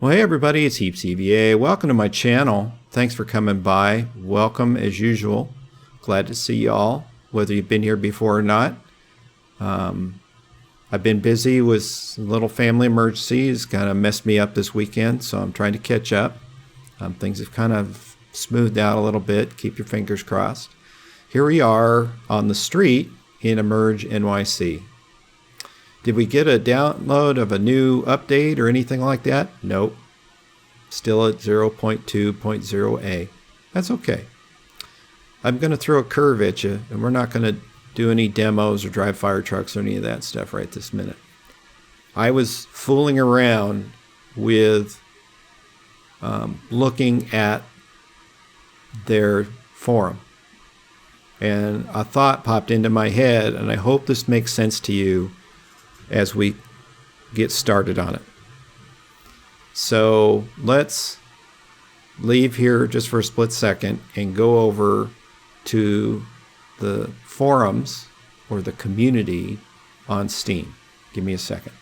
Well, hey everybody, it's Heaps EVA. Welcome to my channel. Thanks for coming by. Welcome as usual. Glad to see you all, whether you've been here before or not. I've been busy with little family emergencies, kind of messed me up this weekend, so I'm trying to catch up. Things have kind of smoothed out a little bit. Keep your fingers crossed. Here we are on the street in Emerge NYC. Did we get a download of a new update or anything like that? Nope. Still at 0.2.0a. That's okay. I'm going to throw a curve at you, and we're not going to do any demos or drive fire trucks or any of that stuff right this minute. I was fooling around with looking at their forum, and a thought popped into my head, and I hope this makes sense to you as we get started on it. So let's leave here just for a split second and go over to the forums or the community on Steam. Give me a second.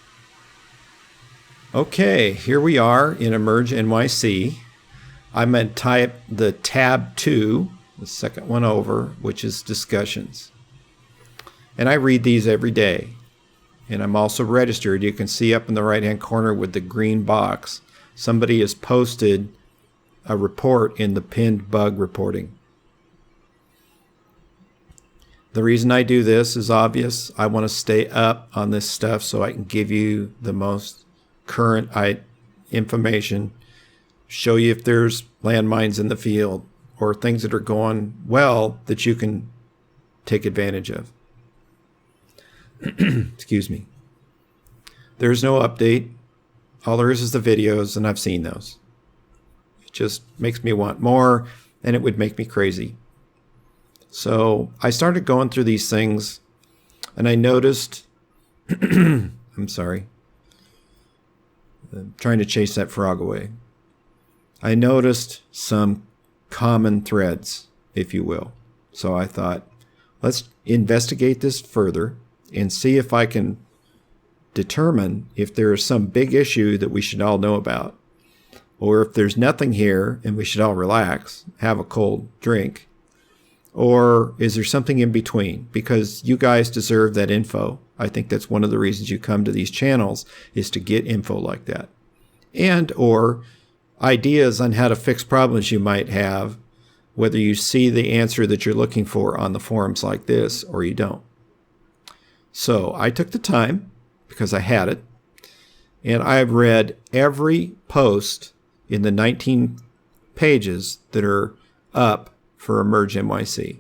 Okay, here we are in Emerge NYC. I'm going to type the tab 2, the second one over, which is discussions. And I read these every day. And I'm also registered. You can see up in the right-hand corner with the green box, somebody has posted a report in the pinned bug reporting. The reason I do this is obvious. I want to stay up on this stuff so I can give you the most current information, show you if there's landmines in the field or things that are going well that you can take advantage of. Excuse me. There's no update. All there is the videos, and I've seen those. It just makes me want more, and it would make me crazy. So I started going through these things, and I noticed, I'm sorry, I'm trying to chase that frog away. I noticed some common threads, if you will. So I thought, let's investigate this further and see if I can determine if there is some big issue that we should all know about, or if there's nothing here and we should all relax, have a cold drink, or is there something in between? Because you guys deserve that info. I think that's one of the reasons you come to these channels, is to get info like that, and or ideas on how to fix problems you might have, whether you see the answer that you're looking for on the forums like this or you don't. So I took the time, because I had it, and I've read every post in the 19 pages that are up for Emerge NYC.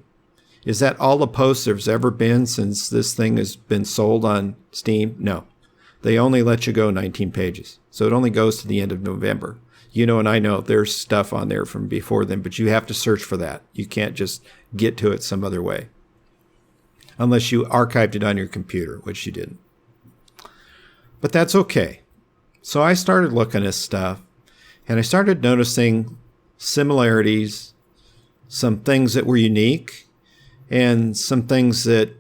Is that all the posts there's ever been since this thing has been sold on Steam? No. They only let you go 19 pages. So it only goes to the end of November. You know, and I know there's stuff on there from before then, but you have to search for that. You can't just get to it some other way, unless you archived it on your computer, which you didn't. But that's okay. So I started looking at stuff, and I started noticing similarities, some things that were unique, and some things that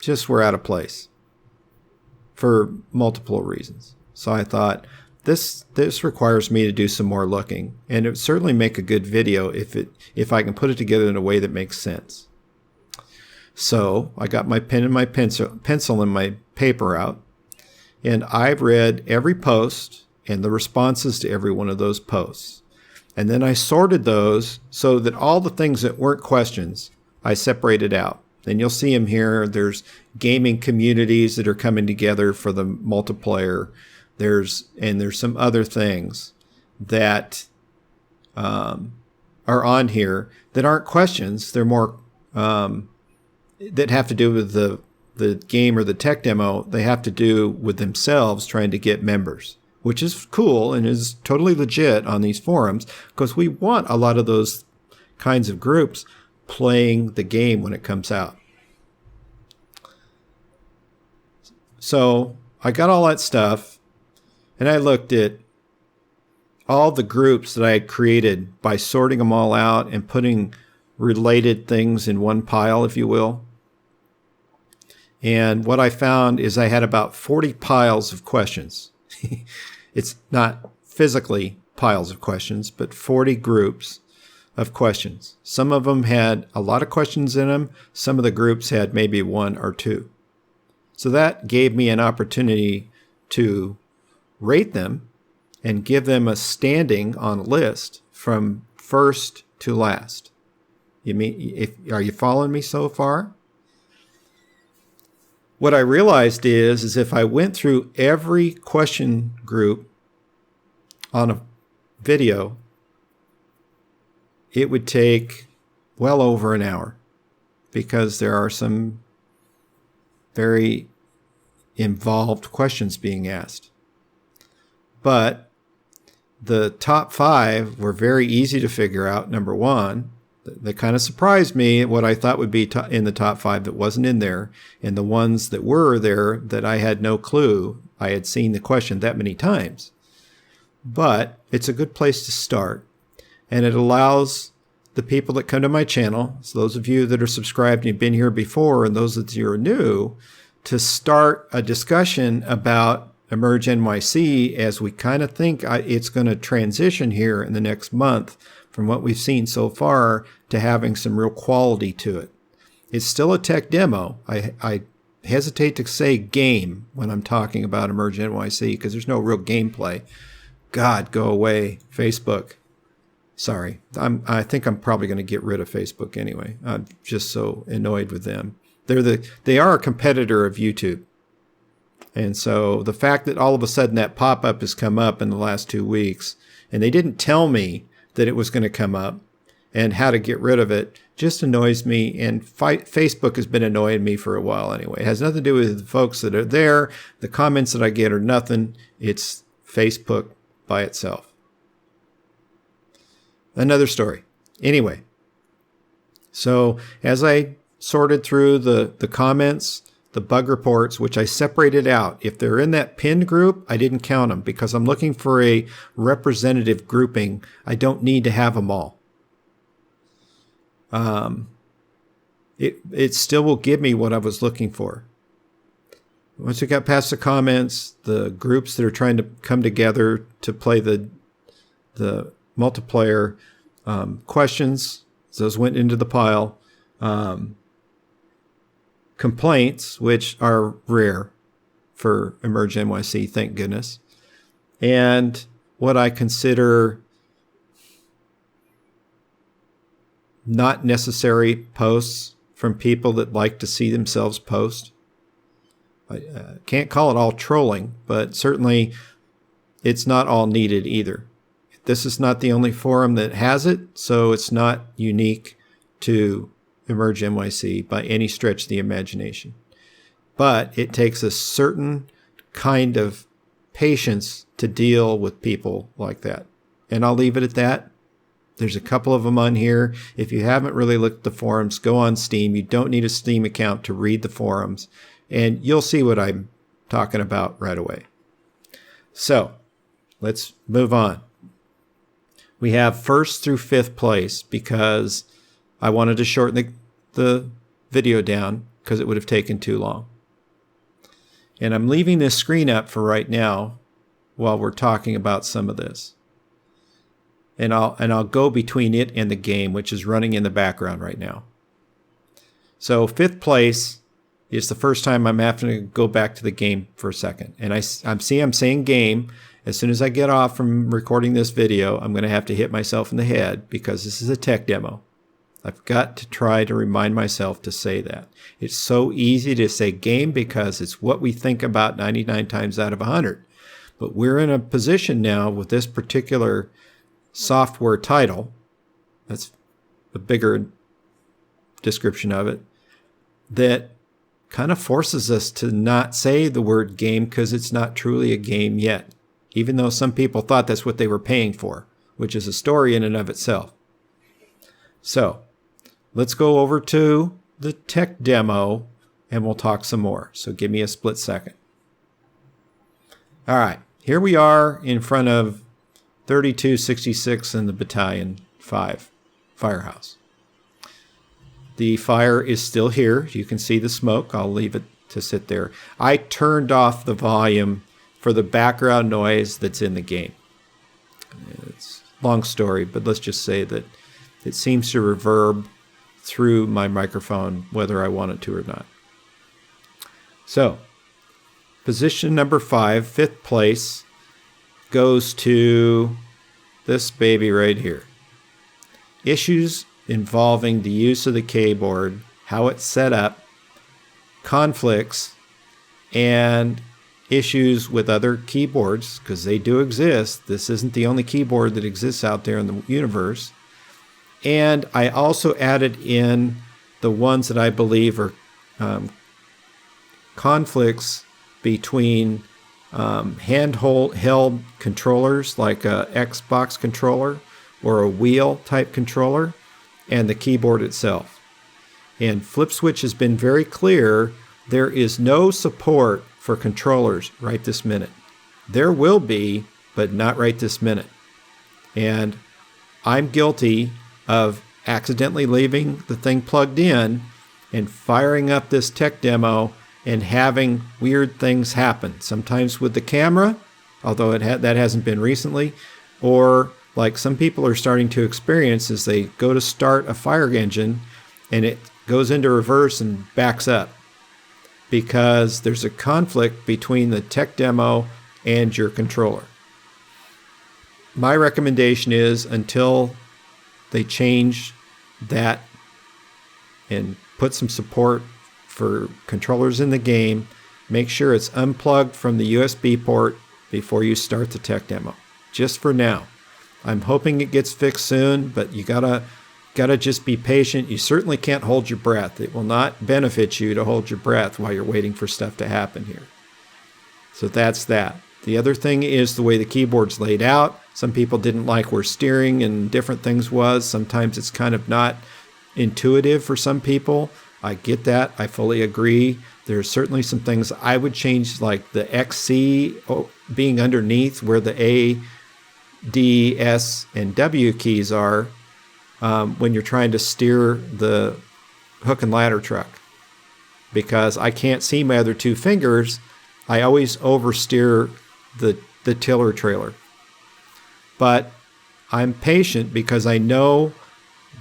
just were out of place for multiple reasons. So I thought, this requires me to do some more looking, and it would certainly make a good video if I can put it together in a way that makes sense. So I got my pen and my pencil and my paper out, and I've read every post and the responses to every one of those posts. And then I sorted those so that all the things that weren't questions, I separated out. And you'll see them here. There's gaming communities that are coming together for the multiplayer. There's some other things that are on here that aren't questions. They're more that have to do with the game or the tech demo. They have to do with themselves trying to get members, which is cool and is totally legit on these forums, because we want a lot of those kinds of groups playing the game when it comes out. So I got all that stuff, and I looked at all the groups that I had created by sorting them all out and putting related things in one pile, if you will. And what I found is I had about 40 piles of questions. It's not physically piles of questions, but 40 groups of questions. Some of them had a lot of questions in them. Some of the groups had maybe one or two. So that gave me an opportunity to rate them and give them a standing on a list from first to last. Are you following me so far? What I realized is if I went through every question group on a video, it would take well over an hour because there are some very involved questions being asked. But the top 5 were very easy to figure out. Number one, they kind of surprised me what I thought would be in the top 5 that wasn't in there, and the ones that were there that I had no clue. I had seen the question that many times. But it's a good place to start, and it allows the people that come to my channel, so those of you that are subscribed and you've been here before, and those that are new, to start a discussion about Emerge NYC as we kind of think it's going to transition here in the next month from what we've seen so far to having some real quality to it. It's still a tech demo. I hesitate to say game when I'm talking about Emerge NYC because there's no real gameplay. God, go away, Facebook. Sorry, I think I'm probably going to get rid of Facebook anyway. I'm just so annoyed with them. They are a competitor of YouTube. And so the fact that all of a sudden that pop-up has come up in the last 2 weeks, and they didn't tell me that it was going to come up and how to get rid of it, just annoys me. And Facebook has been annoying me for a while anyway. It has nothing to do with the folks that are there. The comments that I get are nothing. It's Facebook by itself. Another story. Anyway, so as I sorted through the comments, the bug reports, which I separated out. If they're in that pinned group, I didn't count them because I'm looking for a representative grouping. I don't need to have them all. It still will give me what I was looking for. Once we got past the comments, the groups that are trying to come together to play the multiplayer questions, those went into the pile. Complaints, which are rare for Emerge NYC, thank goodness. And what I consider not necessary posts from people that like to see themselves post. I can't call it all trolling, but certainly it's not all needed either. This is not the only forum that has it, so it's not unique to Emerge NYC by any stretch of the imagination. But it takes a certain kind of patience to deal with people like that. And I'll leave it at that. There's a couple of them on here. If you haven't really looked at the forums, go on Steam. You don't need a Steam account to read the forums. And you'll see what I'm talking about right away. So let's move on. We have first through fifth place because I wanted to shorten the video down because it would have taken too long. And I'm leaving this screen up for right now while we're talking about some of this. And I'll go between it and the game, which is running in the background right now. So fifth place is the first time I'm having to go back to the game for a second. And I'm saying game. As soon as I get off from recording this video, I'm going to have to hit myself in the head because this is a tech demo. I've got to try to remind myself to say that. It's so easy to say game because it's what we think about 99 times out of 100. But we're in a position now with this particular software title, that's a bigger description of it, that kind of forces us to not say the word game because it's not truly a game yet, even though some people thought that's what they were paying for, which is a story in and of itself. So let's go over to the tech demo and we'll talk some more. So give me a split second. All right, here we are in front of 3266 in the Battalion 5 firehouse. The fire is still here. You can see the smoke. I'll leave it to sit there. I turned off the volume for the background noise that's in the game. It's a long story, but let's just say that it seems to reverb through my microphone whether I want it to or not. So, position number 5, fifth place, goes to this baby right here. Issues involving the use of the keyboard, how it's set up, conflicts, and issues with other keyboards, because they do exist. This isn't the only keyboard that exists out there in the universe. And I also added in the ones that I believe are conflicts between handheld controllers like a Xbox controller or a wheel type controller and the keyboard itself. And FlipSwitch has been very clear, there is no support for controllers right this minute. There will be, but not right this minute. And I'm guilty of accidentally leaving the thing plugged in and firing up this tech demo and having weird things happen. Sometimes with the camera, although that hasn't been recently, or like some people are starting to experience as they go to start a fire engine and it goes into reverse and backs up because there's a conflict between the tech demo and your controller. My recommendation is until they change that and put some support for controllers in the game, make sure it's unplugged from the USB port before you start the tech demo. Just for now. I'm hoping it gets fixed soon, but you gotta just be patient. You certainly can't hold your breath. It will not benefit you to hold your breath while you're waiting for stuff to happen here. So that's that. The other thing is the way the keyboard's laid out. Some people didn't like where steering and different things was. Sometimes it's kind of not intuitive for some people. I get that. I fully agree. There's certainly some things I would change, like the XC being underneath where the A, D, S, and W keys are when you're trying to steer the hook and ladder truck. Because I can't see my other two fingers, I always oversteer the tiller trailer. But I'm patient because I know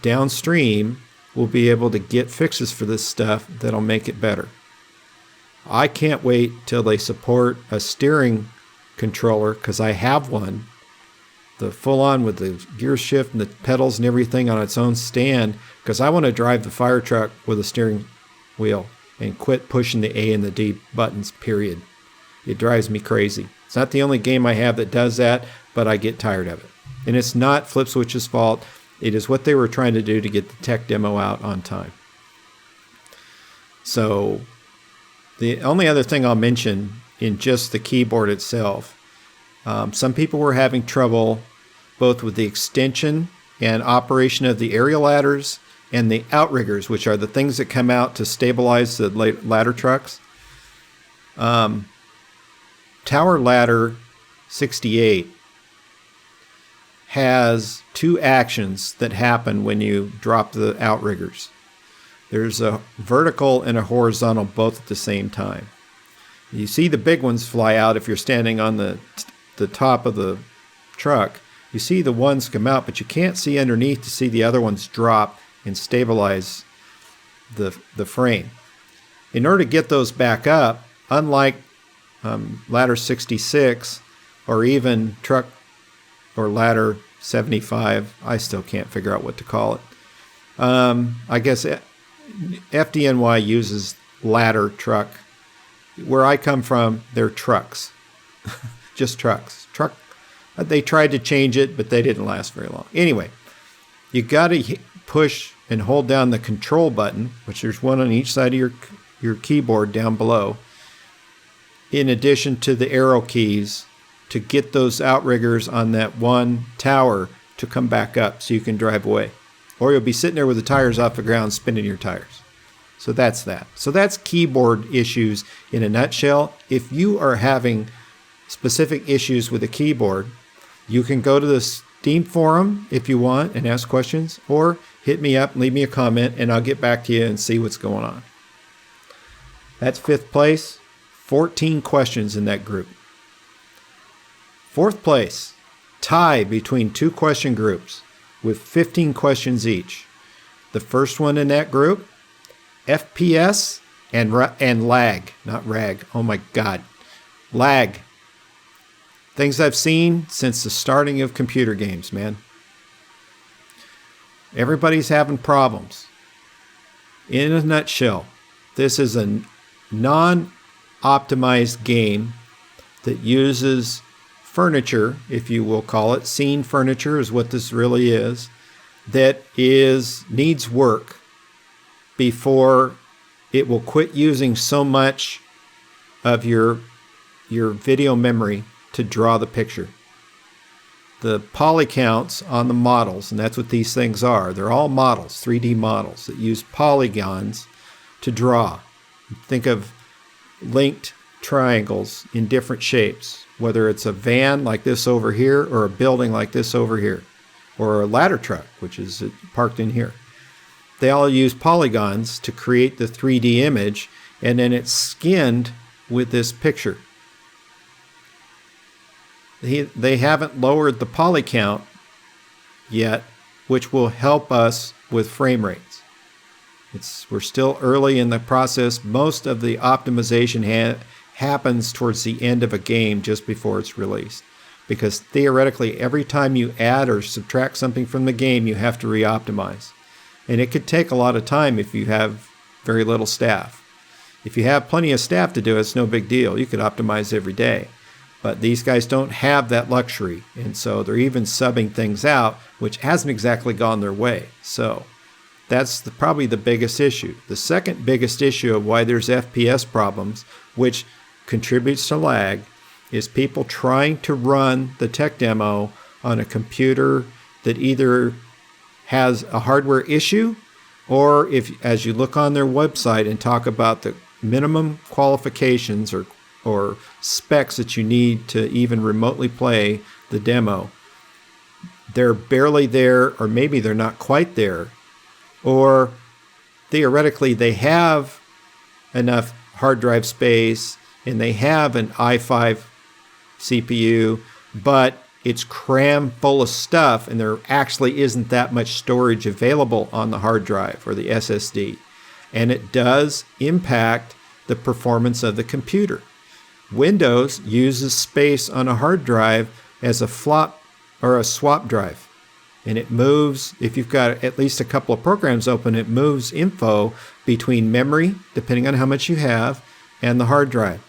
downstream we'll be able to get fixes for this stuff that'll make it better. I can't wait till they support a steering controller, because I have one, the full-on with the gear shift and the pedals and everything on its own stand, because I want to drive the fire truck with a steering wheel and quit pushing the A and the D buttons, period. It drives me crazy. It's not the only game I have that does that, but I get tired of it. And it's not FlipSwitch's fault. It is what they were trying to do to get the tech demo out on time. So the only other thing I'll mention in just the keyboard itself, some people were having trouble both with the extension and operation of the aerial ladders and the outriggers, which are the things that come out to stabilize the ladder trucks. Tower Ladder 68 has two actions that happen when you drop the outriggers. There's a vertical and a horizontal both at the same time. You see the big ones fly out if you're standing on the top of the truck. You see the ones come out, but you can't see underneath to see the other ones drop and stabilize the frame. In order to get those back up, unlike Ladder 66 or even truck or Ladder 75, I still can't figure out what to call it. I guess FDNY uses ladder truck. Where I come from, they're trucks. Just trucks. They tried to change it, but they didn't last very long. Anyway, you got to push and hold down the control button, which there's one on each side of your keyboard down below, in addition to the arrow keys, to get those outriggers on that one tower to come back up so you can drive away. Or you'll be sitting there with the tires off the ground spinning your tires. So that's that. So that's keyboard issues in a nutshell. If you are having specific issues with a keyboard, you can go to the Steam forum if you want and ask questions, or hit me up, leave me a comment, and I'll get back to you and see what's going on. That's fifth place. 14 questions in that group. Fourth place, tie between two question groups with 15 questions each. The first one in that group, FPS and lag, not rag. Oh my God. Lag. Things I've seen since the starting of computer games, man. Everybody's having problems. In a nutshell, this is a non-optimized game that uses furniture, if you will call it. Scene furniture is what this really is. That needs work before it will quit using so much of your video memory to draw the picture. The poly counts on the models, and that's what these things are. They're all models, 3D models that use polygons to draw. Think of linked triangles in different shapes, whether it's a van like this over here or a building like this over here, or a ladder truck, which is parked in here. They all use polygons to create the 3D image, and then it's skinned with this picture. They haven't lowered the poly count yet, which will help us with frame rates. We're still early in the process. Most of the optimization happens towards the end of a game just before it's released. Because theoretically, every time you add or subtract something from the game, you have to re-optimize. And it could take a lot of time if you have very little staff. If you have plenty of staff to do it, it's no big deal. You could optimize every day. But these guys don't have that luxury. And so they're even subbing things out, which hasn't exactly gone their way. So that's probably the biggest issue. The second biggest issue of why there's FPS problems, which contributes to lag, is people trying to run the tech demo on a computer that either has a hardware issue, or if, as you look on their website and talk about the minimum qualifications or specs that you need to even remotely play the demo, they're barely there, or maybe they're not quite there, or theoretically they have enough hard drive space and they have an i5 CPU, but it's crammed full of stuff and there actually isn't that much storage available on the hard drive or the SSD. And it does impact the performance of the computer. Windows uses space on a hard drive as a flop or a swap drive. And it moves, if you've got at least a couple of programs open, it moves info between memory, depending on how much you have, and the hard drive.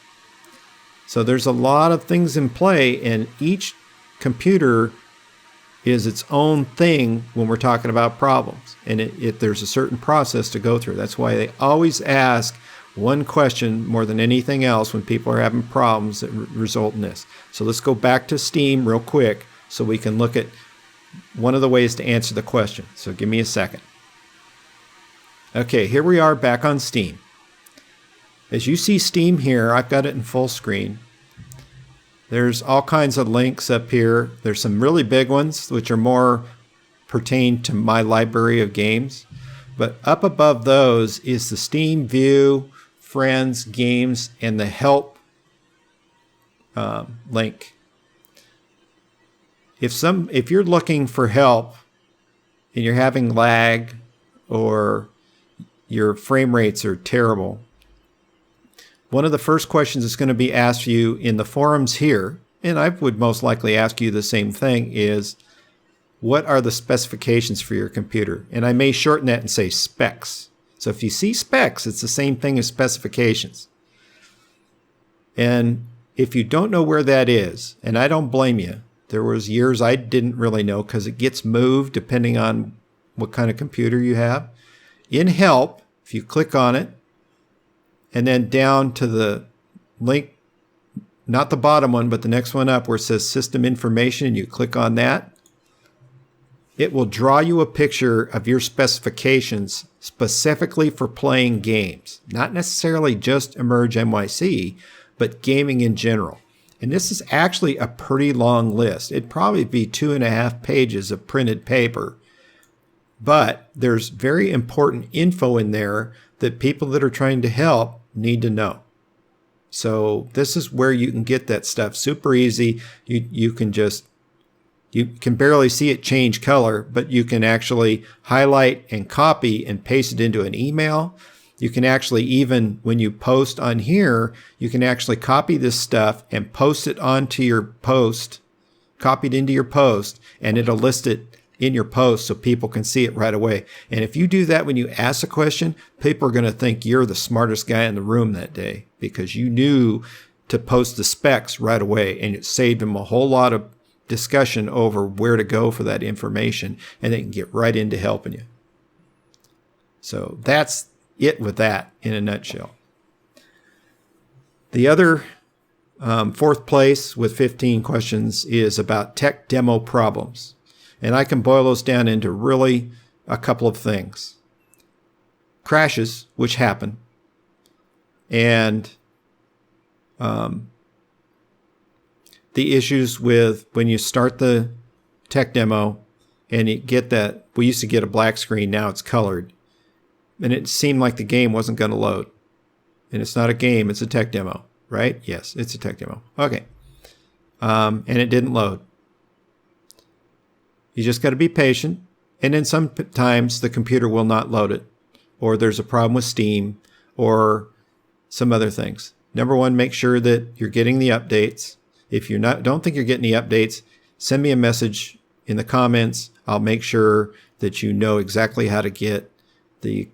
So there's a lot of things in play, and each computer is its own thing when we're talking about problems. And there's a certain process to go through. That's why they always ask one question more than anything else when people are having problems that result in this. So let's go back to Steam real quick so we can look at one of the ways to answer the question. So give me a second. Okay, here we are back on Steam. As you see Steam here, I've got it in full screen. There's all kinds of links up here. There's some really big ones, which are more pertain to my library of games. But up above those is the Steam View, Friends, Games, and the Help link. If you're looking for help and you're having lag or your frame rates are terrible, one of the first questions that's going to be asked you in the forums here, and I would most likely ask you the same thing, is what are the specifications for your computer? And I may shorten that and say specs. So if you see specs, it's the same thing as specifications. And if you don't know where that is, and I don't blame you, there was years I didn't really know because it gets moved depending on what kind of computer you have. In Help, if you click on it, and then down to the link, not the bottom one, but the next one up where it says System Information, and you click on that, it will draw you a picture of your specifications specifically for playing games. Not necessarily just Emerge NYC, but gaming in general. And this is actually a pretty long list. It'd probably be 2.5 pages of printed paper. But there's very important info in there that people that are trying to help need to know. So this is where you can get that stuff super easy. You can just You can barely see it change color, but you can actually highlight and copy and paste it into an email. You can actually, even when you post on here, you can actually copy this stuff and post it onto your post, copy it into your post, and it'll list it in your post so people can see it right away. And if you do that when you ask a question, people are going to think you're the smartest guy in the room that day because you knew to post the specs right away, and it saved them a whole lot of discussion over where to go for that information, and they can get right into helping you. So that's it with that in a nutshell. The other fourth place with 15 questions is about tech demo problems. And I can boil those down into really a couple of things. Crashes, which happen, and the issues with when you start the tech demo and you get that, we used to get a black screen, now it's colored. And it seemed like the game wasn't going to load. And it's not a game, it's a tech demo, right? Yes, it's a tech demo. Okay. And it didn't load. You just got to be patient. And then sometimes the computer will not load it. Or there's a problem with Steam or some other things. Number one, make sure that you're getting the updates. If you don't think you're getting the updates, send me a message in the comments. I'll make sure that you know exactly how to get the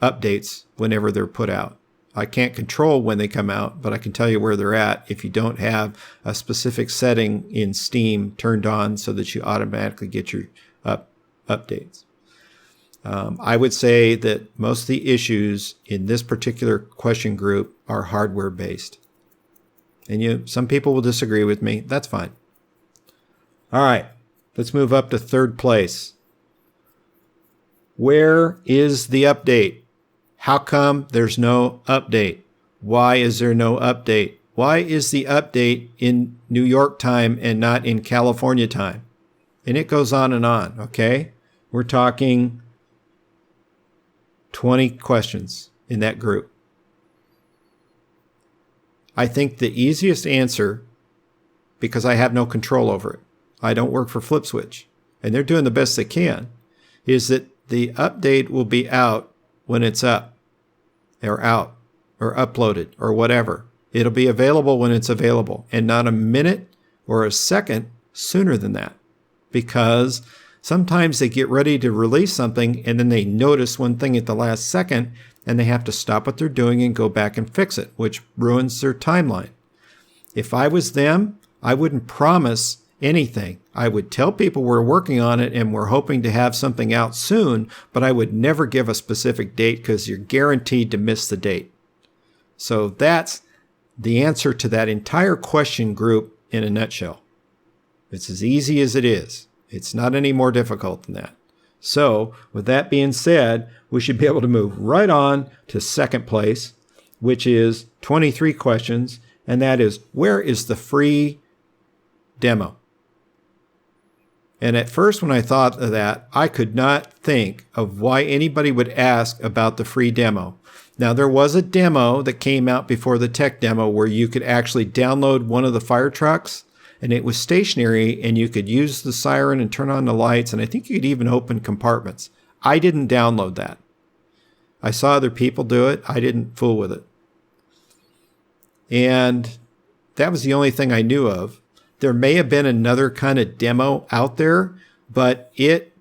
updates whenever they're put out. I can't control when they come out, but I can tell you where they're at if you don't have a specific setting in Steam turned on so that you automatically get your updates. I would say that most of the issues in this particular question group are hardware based. And some people will disagree with me. That's fine. All right, let's move up to third place. Where is the update? How come there's no update? Why is there no update? Why is the update in New York time and not in California time? And it goes on and on, okay? We're talking 20 questions in that group. I think the easiest answer, because I have no control over it, I don't work for FlipSwitch, and they're doing the best they can, is that the update will be out when it's up, or out, or uploaded, or whatever. It'll be available when it's available, and not a minute or a second sooner than that. Because sometimes they get ready to release something, and then they notice one thing at the last second, and they have to stop what they're doing and go back and fix it, which ruins their timeline. If I was them, I wouldn't promise anything. I would tell people we're working on it and we're hoping to have something out soon, but I would never give a specific date because you're guaranteed to miss the date. So that's the answer to that entire question group in a nutshell. It's as easy as it is. It's not any more difficult than that. So with that being said, we should be able to move right on to second place, which is 23 questions, and that is, where is the free demo? And at first, when I thought of that, I could not think of why anybody would ask about the free demo. Now, there was a demo that came out before the tech demo where you could actually download one of the fire trucks, and it was stationary, and you could use the siren and turn on the lights, and I think you could even open compartments. I didn't download that. I saw other people do it. I didn't fool with it. And that was the only thing I knew of. There may have been another kind of demo out there, but it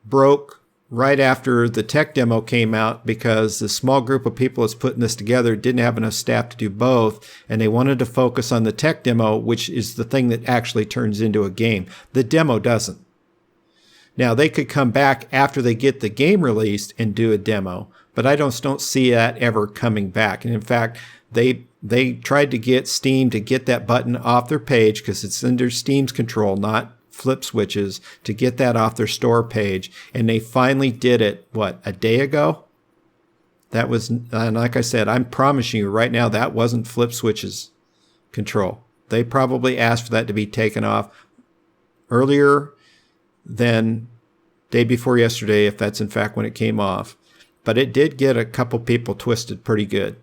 broke right after the tech demo came out because the small group of people that's putting this together didn't have enough staff to do both, and they wanted to focus on the tech demo, which is the thing that actually turns into a game. The demo doesn't. Now, they could come back after they get the game released and do a demo, but I don't see that ever coming back. And in fact, they tried to get Steam to get that button off their page because it's under Steam's control, not FlipSwitch's, to get that off their store page. And they finally did it, a day ago? That was, and like I said, I'm promising you right now, that wasn't FlipSwitch's control. They probably asked for that to be taken off earlier than day before yesterday, if that's in fact when it came off. But it did get a couple people twisted pretty good.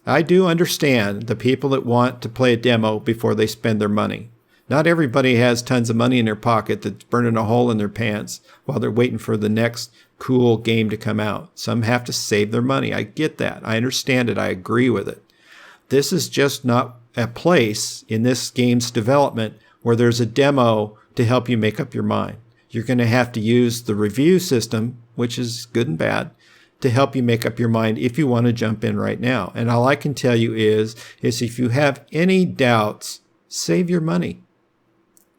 I do understand the people that want to play a demo before they spend their money. Not everybody has tons of money in their pocket that's burning a hole in their pants while they're waiting for the next cool game to come out. Some have to save their money. I get that. I understand it. I agree with it. This is just not a place in this game's development where there's a demo to help you make up your mind. You're going to have to use the review system, which is good and bad, to help you make up your mind if you want to jump in right now. And all I can tell you is if you have any doubts, save your money.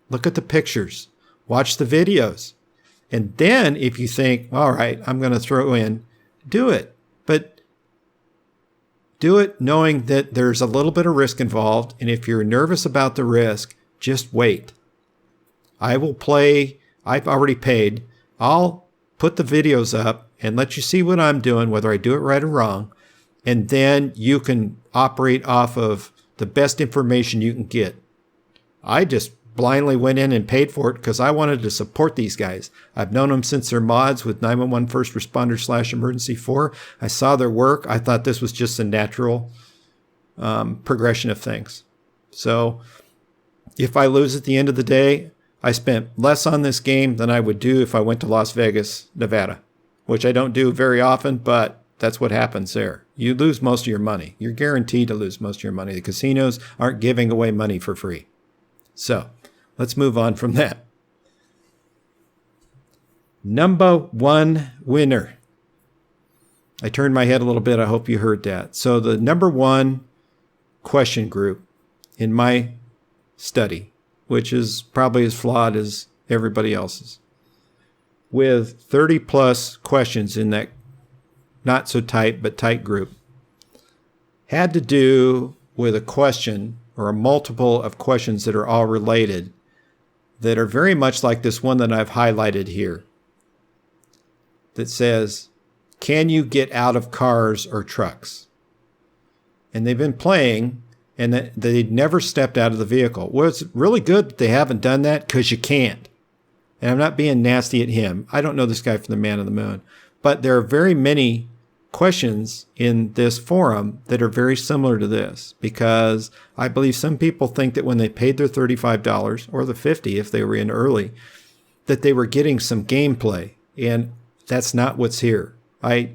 Look at the pictures. Watch the videos. And then if you think, all right, I'm going to throw in, do it. But do it knowing that there's a little bit of risk involved. And if you're nervous about the risk, just wait. I will play. I've already paid. I'll put the videos up and let you see what I'm doing, whether I do it right or wrong. And then you can operate off of the best information you can get. I just blindly went in and paid for it because I wanted to support these guys. I've known them since their mods with 911 First Responder / Emergency 4. I saw their work. I thought this was just a natural progression of things. So if I lose at the end of the day, I spent less on this game than I would do if I went to Las Vegas, Nevada, which I don't do very often, but that's what happens there. You lose most of your money. You're guaranteed to lose most of your money. The casinos aren't giving away money for free. So let's move on from that. Number one winner. I turned my head a little bit. I hope you heard that. So the number one question group in my study, which is probably as flawed as everybody else's, with 30 plus questions in that not so tight but tight group, had to do with a question or a multiple of questions that are all related that are very much like this one that I've highlighted here that says, can you get out of cars or trucks? And they've been playing and they'd never stepped out of the vehicle. Well, it's really good that they haven't done that because you can't. And I'm not being nasty at him. I don't know this guy from the Man on the Moon. But there are very many questions in this forum that are very similar to this, because I believe some people think that when they paid their $35 or the $50 if they were in early, that they were getting some gameplay. And that's not what's here. I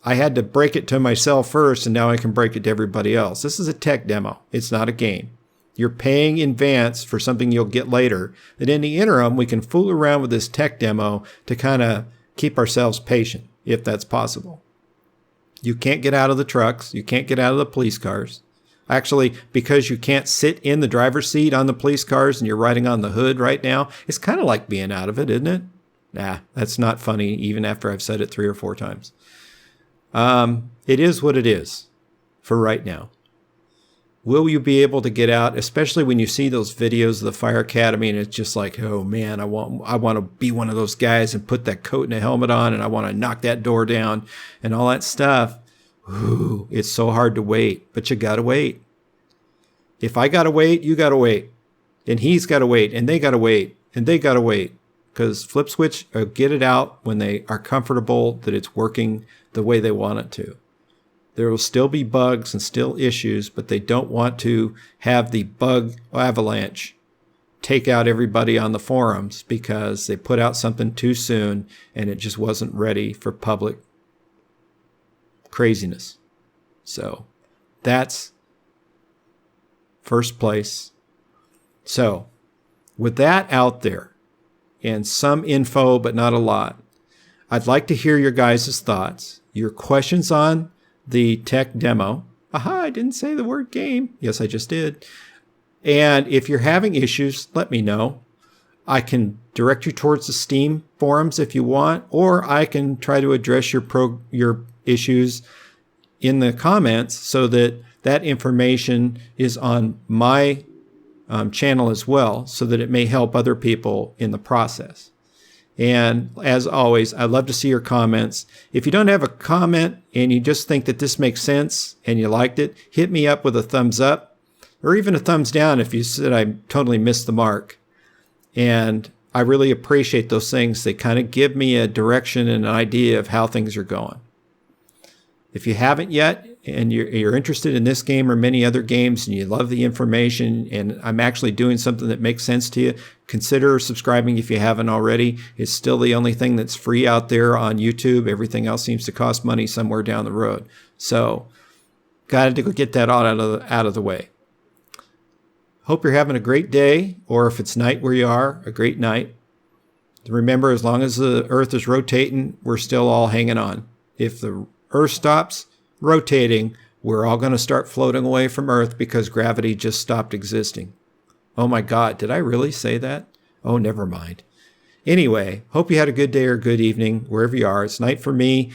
had to break it to myself first, and now I can break it to everybody else. This is a tech demo. It's not a game. You're paying in advance for something you'll get later. And in the interim, we can fool around with this tech demo to kind of keep ourselves patient, if that's possible. You can't get out of the trucks. You can't get out of the police cars. Actually, because you can't sit in the driver's seat on the police cars and you're riding on the hood right now, it's kind of like being out of it, isn't it? Nah, that's not funny, even after I've said it 3 or 4 times. It is what it is for right now. Will you be able to get out, especially when you see those videos of the Fire Academy and it's just like, oh man, I want to be one of those guys and put that coat and a helmet on and I want to knock that door down and all that stuff. Ooh, it's so hard to wait, but you got to wait. If I got to wait, you got to wait. And he's got to wait, and they got to wait, and they got to wait. Because Flip Switch will get it out when they are comfortable that it's working the way they want it to. There will still be bugs and still issues, but they don't want to have the bug avalanche take out everybody on the forums because they put out something too soon and it just wasn't ready for public craziness. So that's first place. So with that out there and some info, but not a lot, I'd like to hear your guys' thoughts, your questions on the tech demo. Aha, I didn't say the word game. Yes, I just did. And if you're having issues, let me know. I can direct you towards the Steam forums if you want, or I can try to address your issues in the comments so that that information is on my channel as well, so that it may help other people in the process. And as always, I love to see your comments. If you don't have a comment and you just think that this makes sense and you liked it, hit me up with a thumbs up or even a thumbs down if you said I totally missed the mark. And I really appreciate those things. They kind of give me a direction and an idea of how things are going. If you haven't yet and you're interested in this game or many other games, and you love the information, and I'm actually doing something that makes sense to you, consider subscribing if you haven't already. It's still the only thing that's free out there on YouTube. Everything else seems to cost money somewhere down the road. So got to get that all out of the way. Hope you're having a great day, or if it's night where you are, a great night. Remember, as long as the Earth is rotating, we're still all hanging on. If the Earth stops rotating, we're all going to start floating away from Earth because gravity just stopped existing. Oh my God, did I really say that? Oh, never mind. Anyway, hope you had a good day or good evening wherever you are. It's night for me,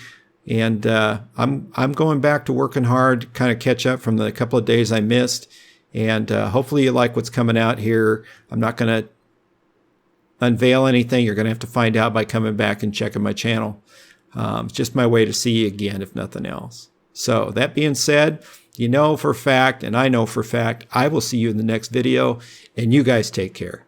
and I'm going back to working hard to kind of catch up from the couple of days I missed. And hopefully you like what's coming out here. I'm not going to unveil anything. You're going to have to find out by coming back and checking my channel. It's just my way to see you again, if nothing else. So that being said, you know for a fact, and I know for a fact, I will see you in the next video, and you guys take care.